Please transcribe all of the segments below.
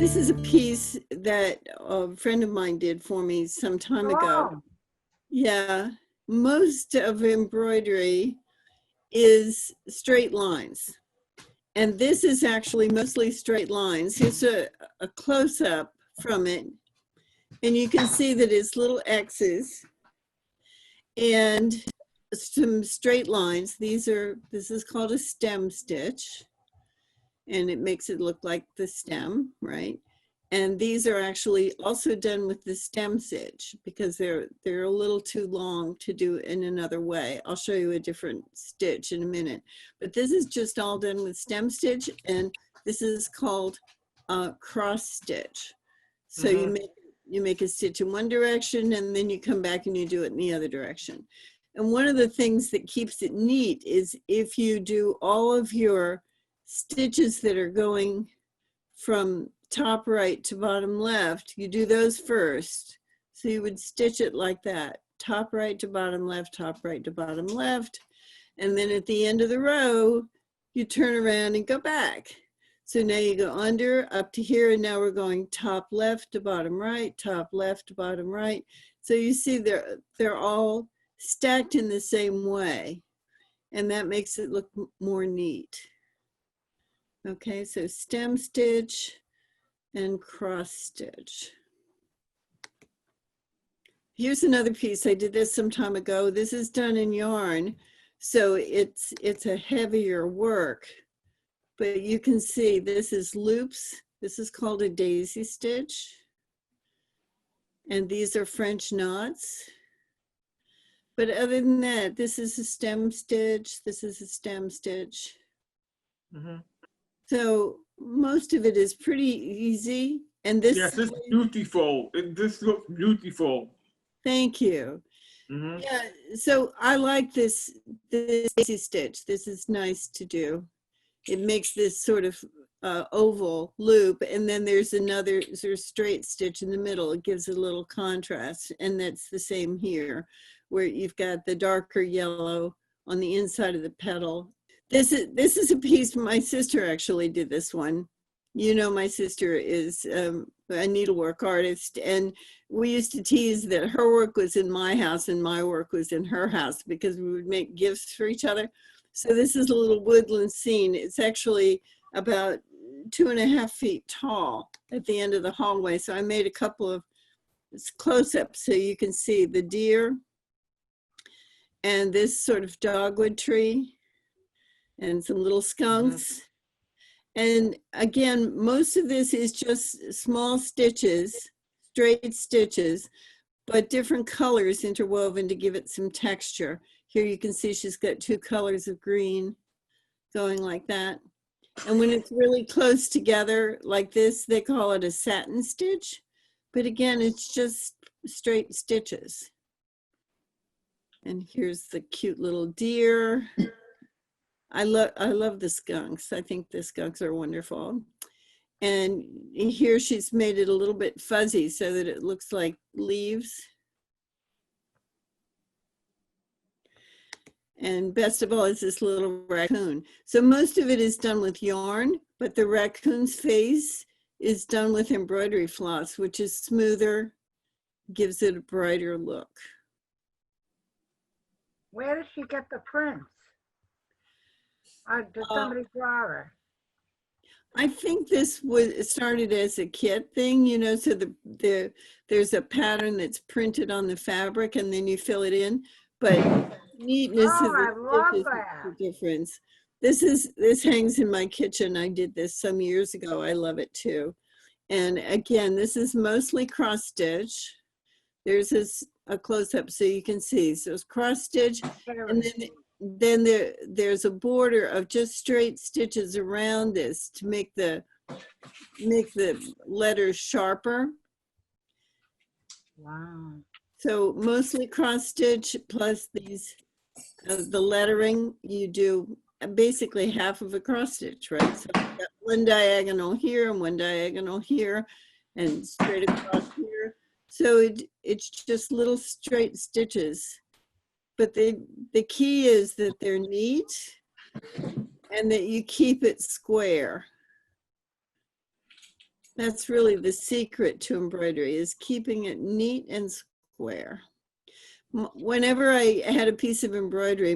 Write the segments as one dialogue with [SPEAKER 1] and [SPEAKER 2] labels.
[SPEAKER 1] This is a piece that a friend of mine did for me some time ago.
[SPEAKER 2] Oh,
[SPEAKER 1] Yeah, most of embroidery is straight lines. And this is actually mostly straight lines. Here's a close-up from it. And you can see that it's little X's and some straight lines. This is called a stem stitch. And it makes it look like the stem, right? And these are actually also done with the stem stitch because they're a little too long to do in another way. I'll show you a different stitch in a minute. But this is just all done with stem stitch, and this is called cross stitch. So you make a stitch in one direction, and then you come back and you do it in the other direction. And one of the things that keeps it neat is if you do all of your stitches that are going from top right to bottom left, you do those first. So you would stitch it like that, top right to bottom left, top right to bottom left. And then at the end of the row, you turn around and go back. So now you go under up to here, and now we're going top left to bottom right, top left to bottom right. So you see they're all stacked in the same way, and that makes it look more neat. Okay, so stem stitch and cross stitch. Here's another piece. I did this some time ago. This is done in yarn, so it's a heavier work, but you can see this is loops. This is called a daisy stitch, and these are French knots. But other than that, this is a stem stitch. This is a stem stitch. So most of it is pretty easy. And this,
[SPEAKER 3] yes, it's beautiful. This looks beautiful.
[SPEAKER 1] Thank you. Yeah, so I like this daisy stitch. This is nice to do. It makes this sort of oval loop, and then there's another sort of straight stitch in the middle. It gives a little contrast, and that's the same here, where you've got the darker yellow on the inside of the petal. This is a piece, my sister actually did this one. You know, my sister is a needlework artist, and we used to tease that her work was in my house and my work was in her house because we would make gifts for each other. So this is a little woodland scene. It's actually about 2.5 feet tall at the end of the hallway. So I made a couple of close-ups so you can see the deer and this sort of dogwood tree and some little skunks. And again, most of this is just small stitches, straight stitches, but different colors interwoven to give it some texture. Here you can see she's got 2 colors of green going like that. And when it's really close together like this, they call it a satin stitch. But again, it's just straight stitches. And here's the cute little deer. I love the skunks. I think the skunks are wonderful. And here she's made it a little bit fuzzy so that it looks like leaves. And best of all is this little raccoon. So most of it is done with yarn, but the raccoon's face is done with embroidery floss, which is smoother, gives it a brighter look.
[SPEAKER 2] where did she get the prints? Or did somebody draw her?
[SPEAKER 1] I think this started as a kit thing, you know, so there's a pattern that's printed on the fabric and then you fill it in, but neatness
[SPEAKER 2] Oh,
[SPEAKER 1] of
[SPEAKER 2] I love
[SPEAKER 1] is
[SPEAKER 2] that.
[SPEAKER 1] the difference. This hangs in my kitchen. I did this some years ago. I love it too. And again, this is mostly cross stitch. There's a close-up so you can see. So it's cross stitch, and then there's a border of just straight stitches around this to make the letters sharper.
[SPEAKER 2] Wow.
[SPEAKER 1] So mostly cross stitch plus these the lettering. You do basically half of a cross stitch, right? So you've got one diagonal here and one diagonal here and straight across here. So it's just little straight stitches. But the key is that they're neat and that you keep it square. That's really the secret to embroidery, is keeping it neat and square. Whenever I had a piece of embroidery,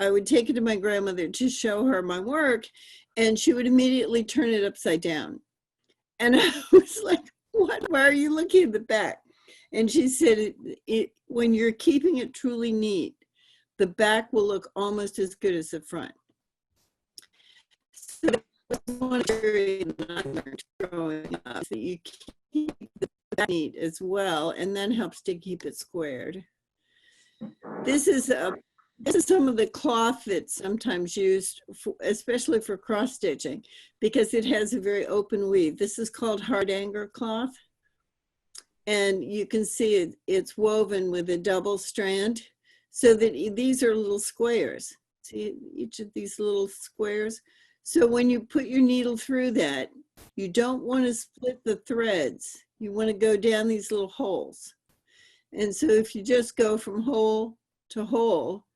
[SPEAKER 1] I would take it to my grandmother to show her my work, and she would immediately turn it upside down. And I was like, what? Why are you looking at the back? And she said, when you're keeping it truly neat, the back will look almost as good as the front. So that was one area that I learned growing up, that you keep the back neat as well, and that helps to keep it squared. This is some of the cloth that's sometimes used, especially for cross stitching, because it has a very open weave. This is called Hardanger cloth. And you can see it's woven with a double strand, so that these are little squares. See each of these little squares? So when you put your needle through that, you don't want to split the threads. You want to go down these little holes. And so if you just go from hole to hole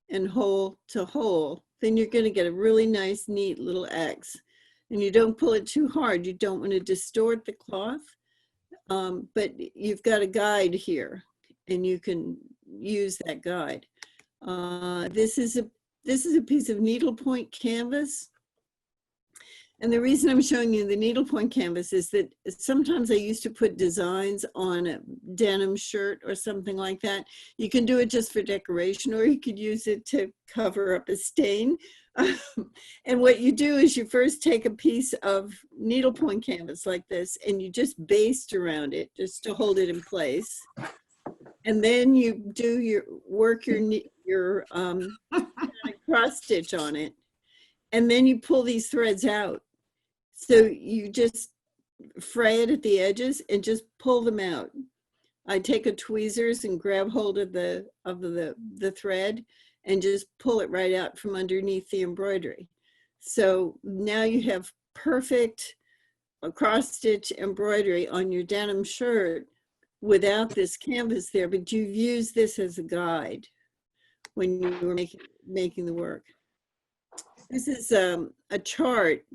[SPEAKER 1] and hole to hole, then you're going to get a really nice, neat little X. And you don't pull it too hard. You don't want to distort the cloth. But you've got a guide here, and you can use that guide. This is a piece of needlepoint canvas. And the reason I'm showing you the needlepoint canvas is that sometimes I used to put designs on a denim shirt or something like that. You can do it just for decoration, or you could use it to cover up a stain. And what you do is you first take a piece of needlepoint canvas like this, and you just baste around it just to hold it in place. And then you do work your cross stitch on it, and then you pull these threads out. So you just fray it at the edges and just pull them out. I take a tweezers and grab hold of the thread and just pull it right out from underneath the embroidery. So now you have perfect cross stitch embroidery on your denim shirt without this canvas there, but you've used this as a guide when you were making the work. This is a chart.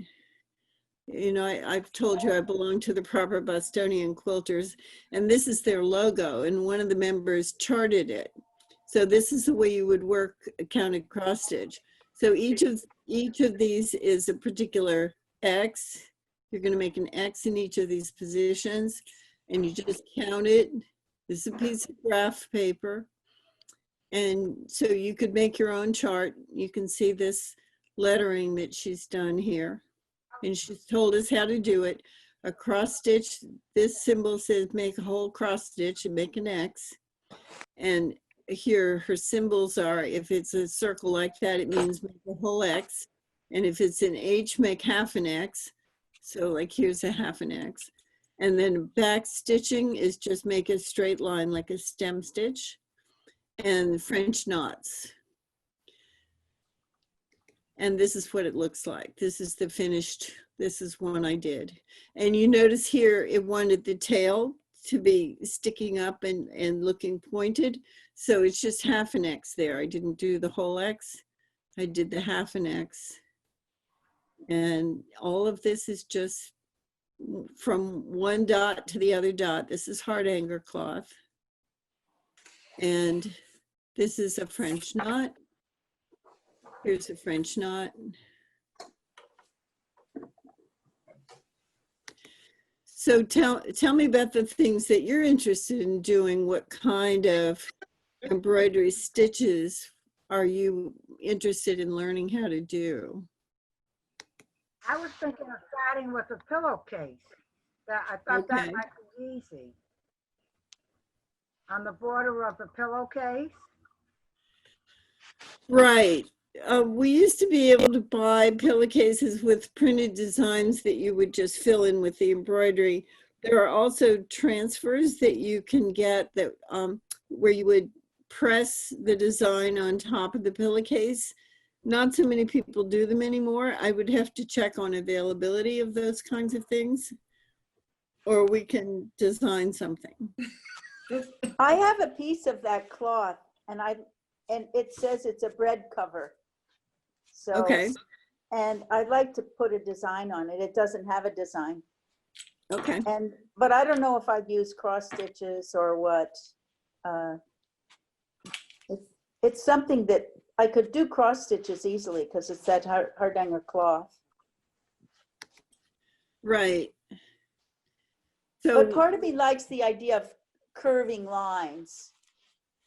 [SPEAKER 1] You know, I've told you I belong to the Proper Bostonian Quilters, and this is their logo, and one of the members charted it. So this is the way you would work a counted cross stitch. So each of these is a particular X. You're going to make an X in each of these positions, and you just count it. This is a piece of graph paper. And so you could make your own chart. You can see this lettering that she's done here. And she's told us how to do it. A cross stitch, this symbol says make a whole cross stitch and make an X. And here her symbols are, if it's a circle like that, it means make a whole X. And if it's an H, make half an X. So like here's a half an X. And then back stitching is just make a straight line like a stem stitch. And French knots. And this is what it looks like. This is the finished, this is one I did. And you notice here, it wanted the tail to be sticking up and looking pointed. So it's just half an X there. I didn't do the whole X. I did the half an X. And all of this is just from one dot to the other dot. This is Hardanger cloth. And this is a French knot. Here's a French knot. So tell me about the things that you're interested in doing. What kind of embroidery stitches are you interested in learning how to do?
[SPEAKER 2] I was thinking of starting with a pillowcase. I thought that might be easy. On the border of the pillowcase.
[SPEAKER 1] Right. We used to be able to buy pillowcases with printed designs that you would just fill in with the embroidery. There are also transfers that you can get that where you would press the design on top of the pillowcase. Not so many people do them anymore. I would have to check on availability of those kinds of things, or we can design something.
[SPEAKER 4] I have a piece of that cloth, and it says it's a bread cover. So,
[SPEAKER 1] okay.
[SPEAKER 4] and I'd like to put a design on it. It doesn't have a design.
[SPEAKER 1] Okay.
[SPEAKER 4] But I don't know if I'd use cross stitches or what. It's something that I could do cross stitches easily because it's that Hardanger cloth.
[SPEAKER 1] Right.
[SPEAKER 4] But
[SPEAKER 1] So,
[SPEAKER 4] part of me likes the idea of curving lines,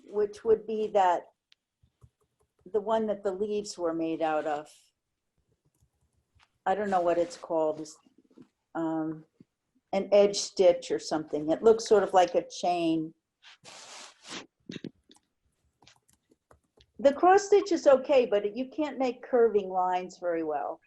[SPEAKER 4] which would be the one that the leaves were made out of. I don't know what it's called. It's, an edge stitch or something. It looks sort of like a chain. The cross stitch is okay, but you can't make curving lines very well.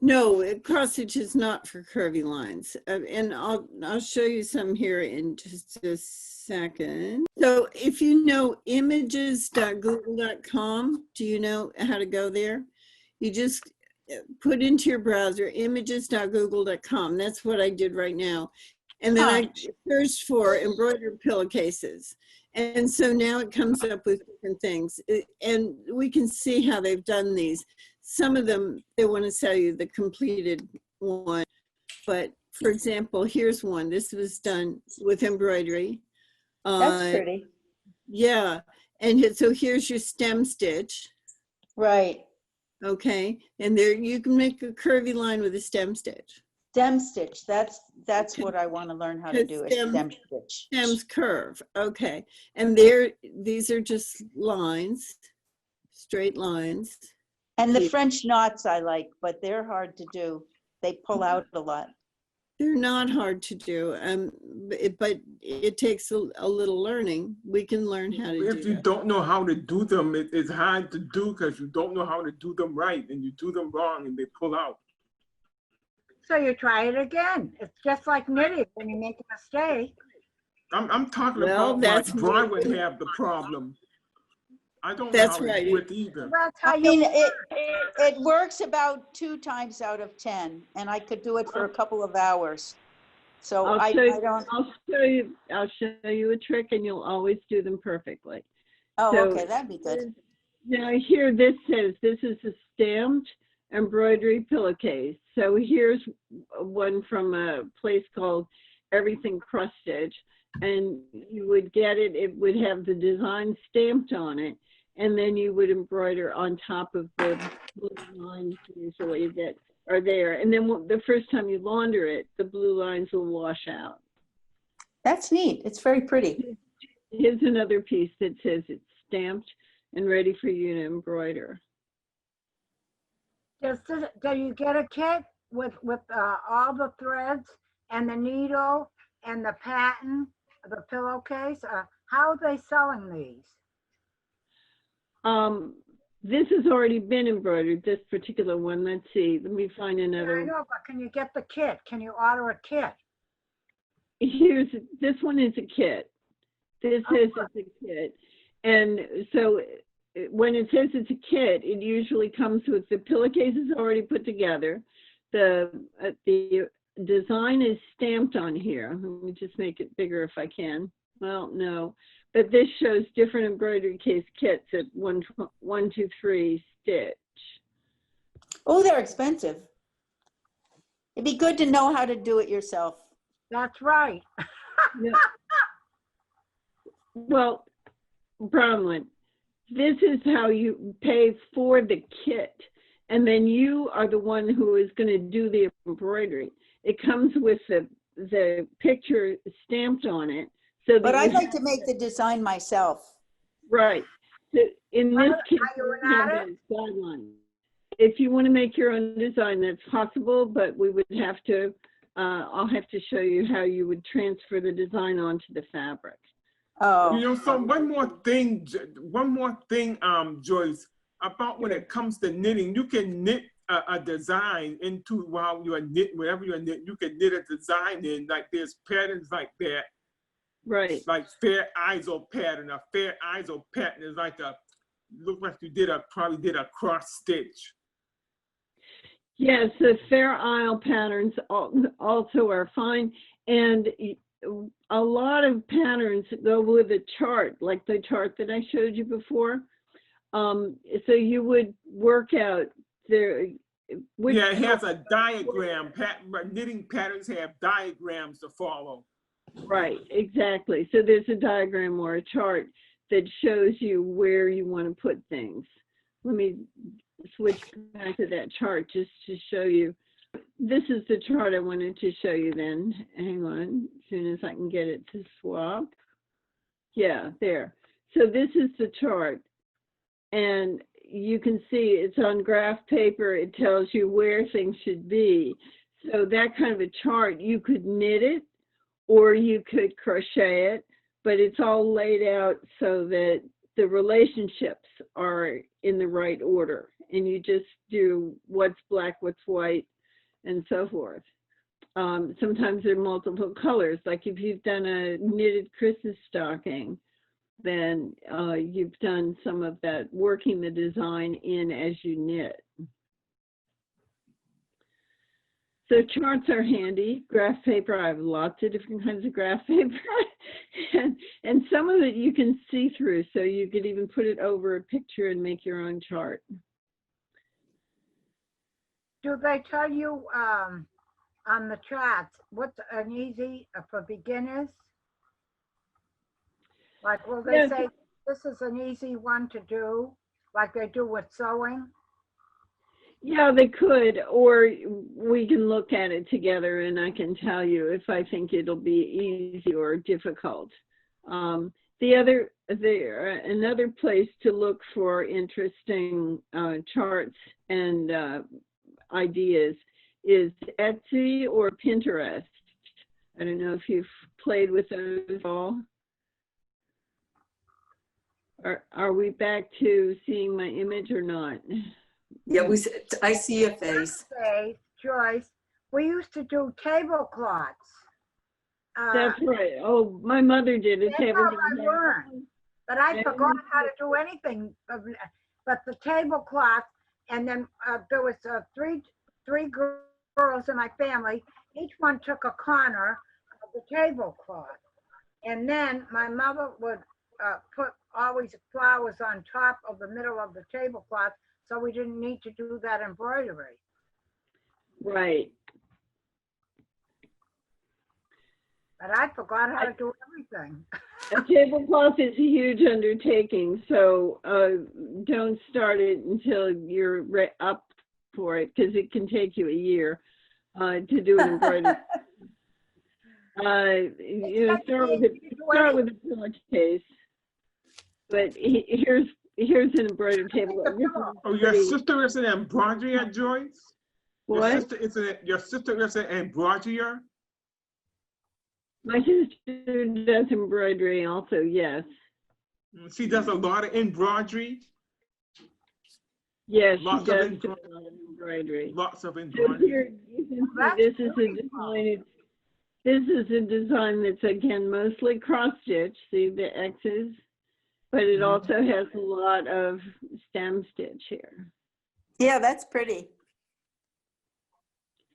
[SPEAKER 1] no, cross stitch is not for curvy lines. And I'll show you some here in just a second. So if you know images.google.com, do you know how to go there? You just put into your browser images.google.com. That's what I did right now. And then I searched for embroidered pillowcases. And so now it comes up with different things. And we can see how they've done these. Some of them, they want to sell you the completed one. But for example, here's one. This was done with embroidery.
[SPEAKER 4] That's pretty.
[SPEAKER 1] Yeah. And so here's your stem stitch.
[SPEAKER 4] Right.
[SPEAKER 1] Okay. And there you can make a curvy line with a stem stitch.
[SPEAKER 4] Stem stitch. That's
[SPEAKER 1] Okay.
[SPEAKER 4] what I want to learn how to do, is stem stitch.
[SPEAKER 1] Stems curve. Okay. And these are just lines, straight lines.
[SPEAKER 4] And the French knots I like, but they're hard to do. They pull out a lot.
[SPEAKER 1] They're not hard to do, but it takes a little learning. We can learn how to do
[SPEAKER 3] If you don't know how to do them, it's hard to do because you don't know how to do them right, and you do them wrong and they pull out.
[SPEAKER 2] So you try it again. It's just like knitting. When you make a mistake.
[SPEAKER 3] I'm talking
[SPEAKER 1] Well,
[SPEAKER 3] about
[SPEAKER 1] that's
[SPEAKER 3] my Brian
[SPEAKER 1] what-
[SPEAKER 3] would have the problem. I don't
[SPEAKER 1] That's
[SPEAKER 3] know how
[SPEAKER 1] right.
[SPEAKER 3] to do it either.
[SPEAKER 2] That's how
[SPEAKER 4] I
[SPEAKER 2] you
[SPEAKER 4] mean, it works about 2 times out of 10, and I could do it for a couple of hours. So I don't.
[SPEAKER 1] I'll show you a trick, and you'll always do them perfectly.
[SPEAKER 4] Oh,
[SPEAKER 1] So
[SPEAKER 4] okay, that'd be good.
[SPEAKER 1] Now here this says this is a stamped embroidery pillowcase. So here's one from a place called Everything Cross Stitch, and you would get it. It would have the design stamped on it, and then you would embroider on top of the blue lines usually that are there. And then the first time you launder it, the blue lines will wash out.
[SPEAKER 4] That's neat. It's very pretty.
[SPEAKER 1] Here's another piece that says it's stamped and ready for you to embroider.
[SPEAKER 2] do you get a kit with all the threads and the needle and the pattern, the pillowcase? How are they selling these?
[SPEAKER 1] This has already been embroidered, this particular one. Let's see, let me find another.
[SPEAKER 2] I know, but can you get the kit? Can you order a kit?
[SPEAKER 1] This one is a kit. This is a kit. And so when it says it's a kit, it usually comes with the pillowcases already put together. The design is stamped on here. Let me just make it bigger if I can. Well, no, but this shows different embroidery case kits at 1, 2, 3 stitch.
[SPEAKER 4] Oh, they're expensive. It'd be good to know how to do it yourself.
[SPEAKER 2] That's right.
[SPEAKER 1] Yeah. Well, Bronwyn, this is how you pay for the kit, and then you are the one who is going to do the embroidery. It comes with the picture stamped on it. So
[SPEAKER 4] but I'd like to make the design myself.
[SPEAKER 1] Right. So in this case,
[SPEAKER 2] you
[SPEAKER 1] we have those guidelines. If you want to make your own design, that's possible, but we would have to, I'll have to show you how you would transfer the design onto the fabric.
[SPEAKER 4] Oh.
[SPEAKER 3] You know, so one more thing, Joyce, about when it comes to knitting, you can knit a design into while you're knitting, wherever you're knitting, you can knit a design in, like there's patterns like that.
[SPEAKER 1] Right.
[SPEAKER 3] Like Fair Isle pattern. A Fair Isle pattern is like look like you probably did a cross stitch.
[SPEAKER 1] Yes, the Fair Isle patterns also are fine. And a lot of patterns go with a chart, like the chart that I showed you before. So you would work out there.
[SPEAKER 3] Yeah, it has a diagram. Knitting patterns have diagrams to follow.
[SPEAKER 1] Right, exactly. So there's a diagram or a chart that shows you where you want to put things. Let me switch back to that chart just to show you. This is the chart I wanted to show you then. Hang on, as soon as I can get it to swap. Yeah, there. So this is the chart. And you can see it's on graph paper. It tells you where things should be. So that kind of a chart, you could knit it or you could crochet it, but it's all laid out so that the relationships are in the right order. And you just do what's black, what's white, and so forth. Sometimes there are multiple colors. Like if you've done a knitted Christmas stocking, then you've done some of that, working the design in as you knit. So charts are handy. Graph paper, I have lots of different kinds of graph paper. and some of it you can see through, so you could even put it over a picture and make your own chart.
[SPEAKER 2] Do they tell you on the charts what's an easy for beginners? Like, will they say this is an easy one to do, like they do with sewing?
[SPEAKER 1] Yeah, they could, or we can look at it together and I can tell you if I think it'll be easy or difficult. Another place to look for interesting charts and ideas is Etsy or Pinterest. I don't know if you've played with those at all. Are we back to seeing my image or not?
[SPEAKER 5] Yeah, I see a face.
[SPEAKER 2] Okay, Joyce, we used to do tablecloths.
[SPEAKER 1] That's right. Oh, my mother did a tablecloth.
[SPEAKER 2] I learned, but I forgot how to do anything but the tablecloth. And then there was three girls in my family. Each one took a corner of the tablecloth. And then my mother would put always flowers on top of the middle of the tablecloth, so we didn't need to do that embroidery.
[SPEAKER 1] Right.
[SPEAKER 2] But I forgot how to do everything.
[SPEAKER 1] A tablecloth is a huge undertaking, so don't start it until you're up for it, because it can take you a year to do an embroidery. Start with a pillowcase. But here's an embroidered table.
[SPEAKER 3] Oh, your sister is an embroiderer, Joyce?
[SPEAKER 1] What?
[SPEAKER 3] Your sister is an embroiderer?
[SPEAKER 1] My sister does embroidery also, yes.
[SPEAKER 3] She does a lot of embroidery?
[SPEAKER 1] Yes,
[SPEAKER 3] Lots
[SPEAKER 1] she does
[SPEAKER 3] of
[SPEAKER 1] do a lot of embroidery.
[SPEAKER 3] Lots of
[SPEAKER 1] So
[SPEAKER 3] embroidery.
[SPEAKER 1] here, you can see this is a design. This is a design that's, again, mostly cross-stitch. See the X's? But it also has a lot of stem stitch here.
[SPEAKER 4] Yeah, that's pretty.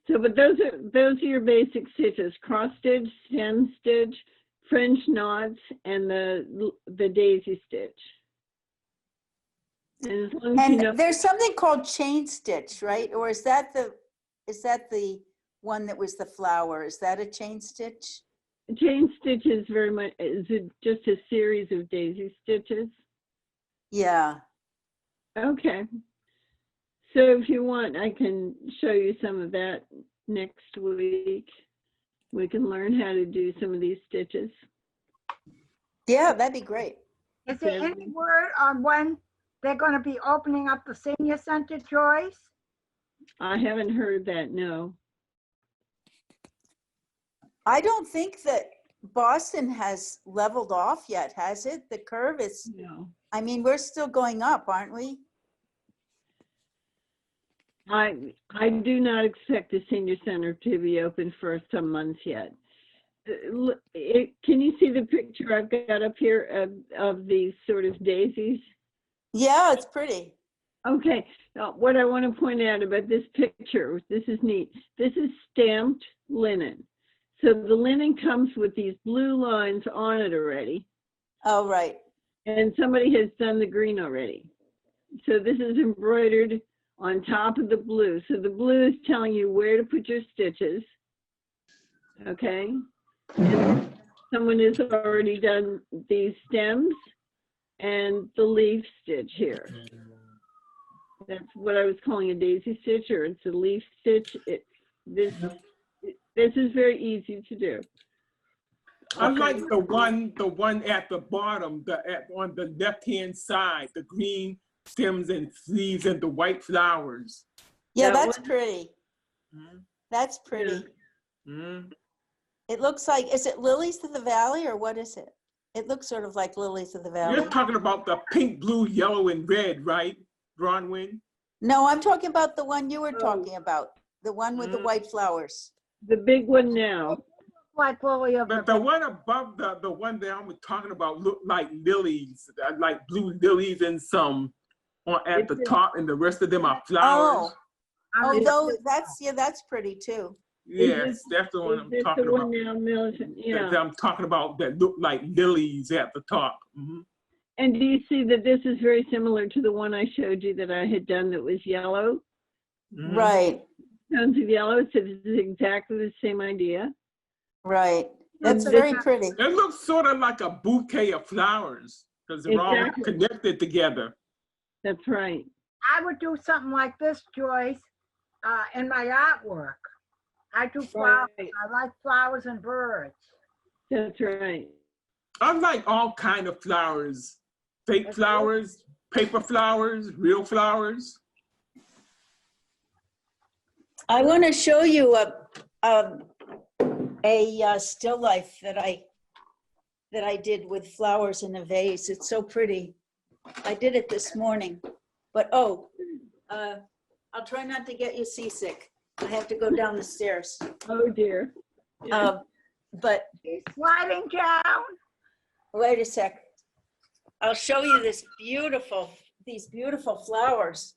[SPEAKER 1] So, but those are your basic stitches: cross stitch, stem stitch, French knots, and the daisy stitch. And as long as you know,
[SPEAKER 4] There's something called chain stitch, right? Or is that the one that was the flower? Is that a chain stitch?
[SPEAKER 1] chain stitch is very much just a series of daisy stitches.
[SPEAKER 4] Yeah.
[SPEAKER 1] Okay. So if you want, I can show you some of that next week. We can learn how to do some of these stitches.
[SPEAKER 4] Yeah, that'd be great.
[SPEAKER 2] Is there any word on when they're going to be opening up the senior center, Joyce?
[SPEAKER 1] I haven't heard that, no.
[SPEAKER 4] I don't think that Boston has leveled off yet, has it? The curve is,
[SPEAKER 1] No.
[SPEAKER 4] I mean, we're still going up, aren't we?
[SPEAKER 1] I do not expect the senior center to be open for some months yet. Can you see the picture I've got up here of these sort of daisies?
[SPEAKER 4] Yeah, it's pretty.
[SPEAKER 1] Okay, now what I want to point out about this picture, this is neat. This is stamped linen. So the linen comes with these blue lines on it already.
[SPEAKER 4] Oh, right.
[SPEAKER 1] And somebody has done the green already. So this is embroidered on top of the blue. So the blue is telling you where to put your stitches. Okay. And someone has already done these stems and the leaf stitch here. That's what I was calling a daisy stitch, or it's a leaf stitch. This is very easy to do.
[SPEAKER 3] I like the one at the bottom, on the left-hand side, the green stems and leaves and the white flowers.
[SPEAKER 4] Yeah,
[SPEAKER 1] That
[SPEAKER 4] that's
[SPEAKER 1] one?
[SPEAKER 4] pretty.
[SPEAKER 3] Mhm.
[SPEAKER 4] That's pretty.
[SPEAKER 3] Mhm.
[SPEAKER 4] It looks like, is it lilies of the valley or what is it? It looks sort of like lilies of the valley.
[SPEAKER 3] You're talking about the pink, blue, yellow, and red, right, Bronwyn?
[SPEAKER 4] No, I'm talking about the one you were
[SPEAKER 1] Oh.
[SPEAKER 4] talking about, the one with the white flowers.
[SPEAKER 1] The big one now.
[SPEAKER 2] Like Lily of
[SPEAKER 3] But
[SPEAKER 2] the
[SPEAKER 3] the one above the one that I'm talking about look like lilies, like blue lilies and some at the top, and the rest of them are flowers.
[SPEAKER 4] Oh, those, that's pretty too.
[SPEAKER 3] Yes, that's the one
[SPEAKER 1] Is
[SPEAKER 3] I'm
[SPEAKER 1] this
[SPEAKER 3] talking
[SPEAKER 1] the one
[SPEAKER 3] about.
[SPEAKER 1] now, Millicent?
[SPEAKER 3] That
[SPEAKER 1] Yeah.
[SPEAKER 3] I'm talking about that look like lilies at the top. Mhm.
[SPEAKER 1] And do you see that this is very similar to the one I showed you that I had done that was yellow?
[SPEAKER 3] Mhm.
[SPEAKER 4] Right,
[SPEAKER 1] Tones of yellow, so this is exactly the same idea.
[SPEAKER 4] right. That's
[SPEAKER 1] And
[SPEAKER 4] very
[SPEAKER 1] this-
[SPEAKER 4] pretty.
[SPEAKER 3] It looks sort of like a bouquet of flowers because they're all
[SPEAKER 1] Exactly.
[SPEAKER 3] connected together.
[SPEAKER 1] That's right.
[SPEAKER 2] I would do something like this, Joyce, in my artwork. I do flowers.
[SPEAKER 1] Right.
[SPEAKER 2] I like flowers and birds.
[SPEAKER 1] That's right.
[SPEAKER 3] I like all kind of flowers, fake
[SPEAKER 2] That's
[SPEAKER 3] flowers, paper flowers, real flowers.
[SPEAKER 4] I want to show you a still life that I did with flowers in a vase. It's so pretty. I did it this morning, but I'll try not to get you seasick. I have to go down the stairs.
[SPEAKER 1] Oh dear.
[SPEAKER 4] But
[SPEAKER 2] He's sliding down.
[SPEAKER 4] wait a sec. I'll show you these beautiful flowers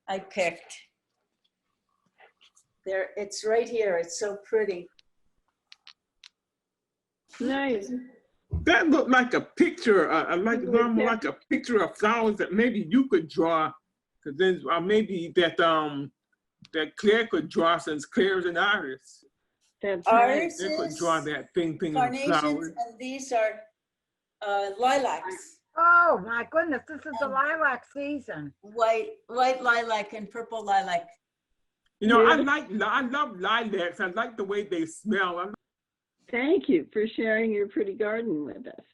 [SPEAKER 4] I picked. There, it's right here. It's so pretty.
[SPEAKER 1] Nice.
[SPEAKER 3] That looked like a picture, like a picture of flowers that maybe you could draw, because then maybe that Claire could draw, since Claire's an artist.
[SPEAKER 1] That's right.
[SPEAKER 4] Ours
[SPEAKER 3] They could draw
[SPEAKER 4] is
[SPEAKER 3] that thing of
[SPEAKER 4] carnations,
[SPEAKER 3] flowers.
[SPEAKER 4] and these are lilacs.
[SPEAKER 2] Oh my goodness, this is the lilac season.
[SPEAKER 4] White lilac and purple lilac.
[SPEAKER 3] You know,
[SPEAKER 1] Yeah.
[SPEAKER 3] I love lilacs. I like the way they smell.
[SPEAKER 1] Thank you for sharing your pretty garden with us.